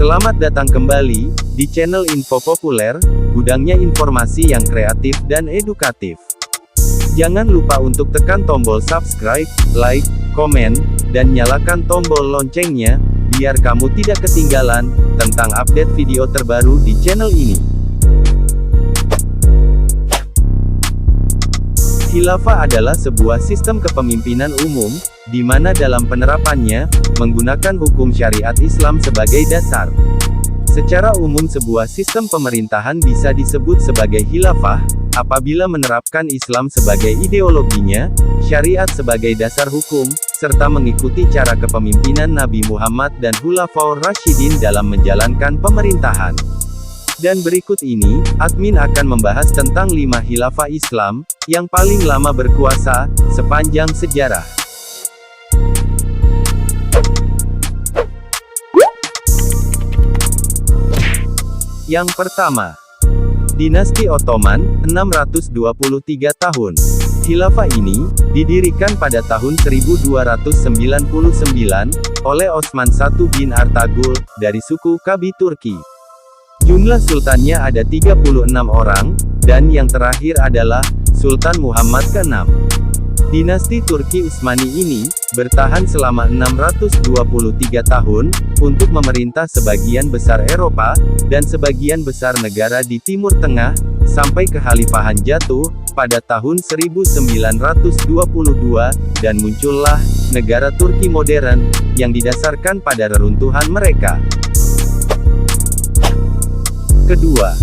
Selamat datang kembali di channel Info Populer, gudangnya informasi yang kreatif dan edukatif. Jangan lupa untuk tekan tombol subscribe, like, komen, dan nyalakan tombol loncengnya, biar kamu tidak ketinggalan tentang update video terbaru di channel ini. Khilafah adalah sebuah sistem kepemimpinan umum, di mana dalam penerapannya, menggunakan hukum syariat Islam sebagai dasar. Secara umum sebuah sistem pemerintahan bisa disebut sebagai khilafah, apabila menerapkan Islam sebagai ideologinya, syariat sebagai dasar hukum, serta mengikuti cara kepemimpinan Nabi Muhammad dan Khulafaur Rasyidin dalam menjalankan pemerintahan. Dan berikut ini, admin akan membahas tentang 5 khilafah Islam, yang paling lama berkuasa, sepanjang sejarah. Yang pertama, Dinasti Ottoman, 623 tahun. Khilafah ini, didirikan pada tahun 1299, oleh Osman I bin Artagul, dari suku Kabi Turki. Jumlah sultannya ada 36 orang, dan yang terakhir adalah Sultan Muhammad ke-6. Dinasti Turki Utsmani ini, bertahan selama 623 tahun, untuk memerintah sebagian besar Eropa, dan sebagian besar negara di Timur Tengah, sampai kekhalifahan jatuh, pada tahun 1922, dan muncullah, negara Turki modern, yang didasarkan pada reruntuhan mereka. Kedua,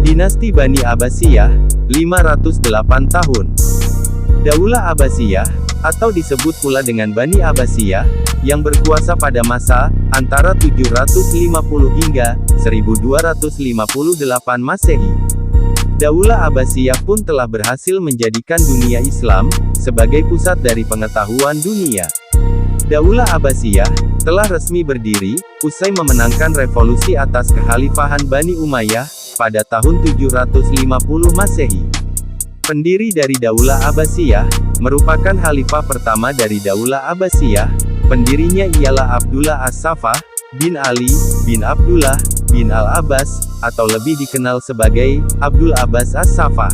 Dinasti Bani Abbasiyah, 508 tahun. Daulah Abbasiyah, atau disebut pula dengan Bani Abbasiyah, yang berkuasa pada masa, antara 750 hingga 1258 Masehi. Daulah Abbasiyah pun telah berhasil menjadikan dunia Islam, sebagai pusat dari pengetahuan dunia. Daulah Abbasiyah, telah resmi berdiri, usai memenangkan revolusi atas kekhalifahan Bani Umayyah, pada tahun 750 Masehi. Pendiri dari Daulah Abbasiyah, merupakan khalifah pertama dari Daulah Abbasiyah, pendirinya ialah Abdullah As-Saffah, bin Ali, bin Abdullah, bin Al-Abbas, atau lebih dikenal sebagai, Abdul Abbas As-Saffah.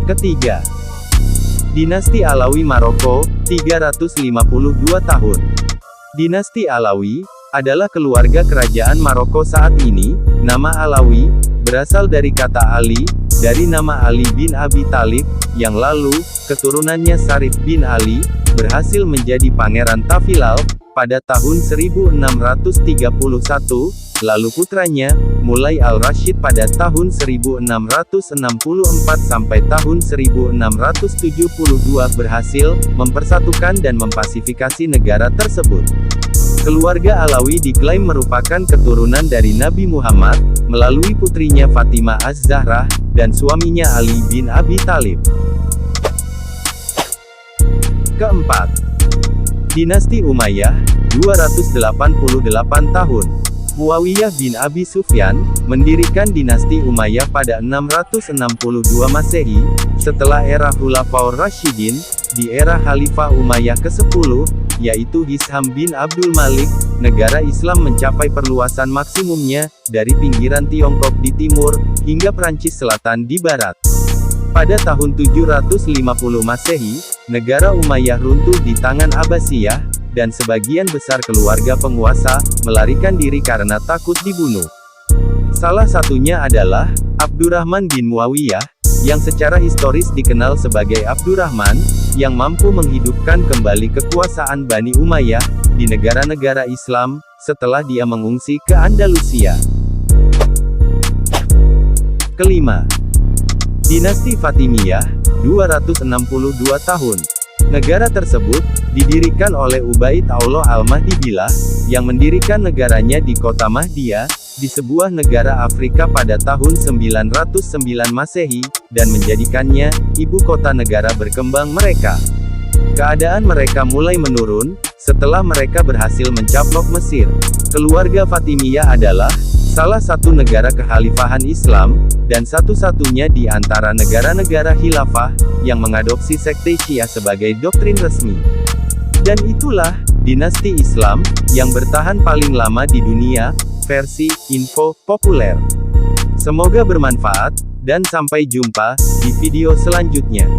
Ketiga, Dinasti Alawi Maroko, 352 tahun. Dinasti Alawi, adalah keluarga kerajaan Maroko saat ini. Nama Alawi, berasal dari kata Ali, dari nama Ali bin Abi Thalib, yang lalu, keturunannya Syarif bin Ali, berhasil menjadi Pangeran Tafilal, pada tahun 1631, lalu putranya, Mulai Al-Rashid pada tahun 1664 sampai tahun 1672 berhasil, mempersatukan dan mempasifikasi negara tersebut. Keluarga Alawi diklaim merupakan keturunan dari Nabi Muhammad, melalui putrinya Fatimah Az-Zahra, dan suaminya Ali bin Abi Thalib. Keempat, Dinasti Umayyah, 288 tahun. Muawiyah bin Abi Sufyan, mendirikan dinasti Umayyah pada 662 Masehi, setelah era Khulafaur Rasyidin, di era Khalifah Umayyah ke-10, yaitu Hisham bin Abdul Malik, negara Islam mencapai perluasan maksimumnya, dari pinggiran Tiongkok di timur, hingga Prancis Selatan di barat. Pada tahun 750 Masehi, negara Umayyah runtuh di tangan Abbasiyah, dan sebagian besar keluarga penguasa, melarikan diri karena takut dibunuh. Salah satunya adalah, Abdurrahman bin Muawiyah, yang secara historis dikenal sebagai Abdurrahman, yang mampu menghidupkan kembali kekuasaan Bani Umayyah, di negara-negara Islam, setelah dia mengungsi ke Andalusia. Kelima, Dinasti Fatimiyah, 262 tahun. Negara tersebut, didirikan oleh Ubaid Allah Al-Mahdi Billah, yang mendirikan negaranya di kota Mahdiyah, di sebuah negara Afrika pada tahun 909 Masehi, dan menjadikannya, ibu kota negara berkembang mereka. Keadaan mereka mulai menurun, setelah mereka berhasil mencaplok Mesir. Keluarga Fatimiyah adalah, salah satu negara kekhalifahan Islam, dan satu-satunya di antara negara-negara khilafah, yang mengadopsi sekte Syiah sebagai doktrin resmi. Dan itulah, Dinasti Islam, yang bertahan paling lama di dunia, versi, info, populer. Semoga bermanfaat, dan sampai jumpa, di video selanjutnya.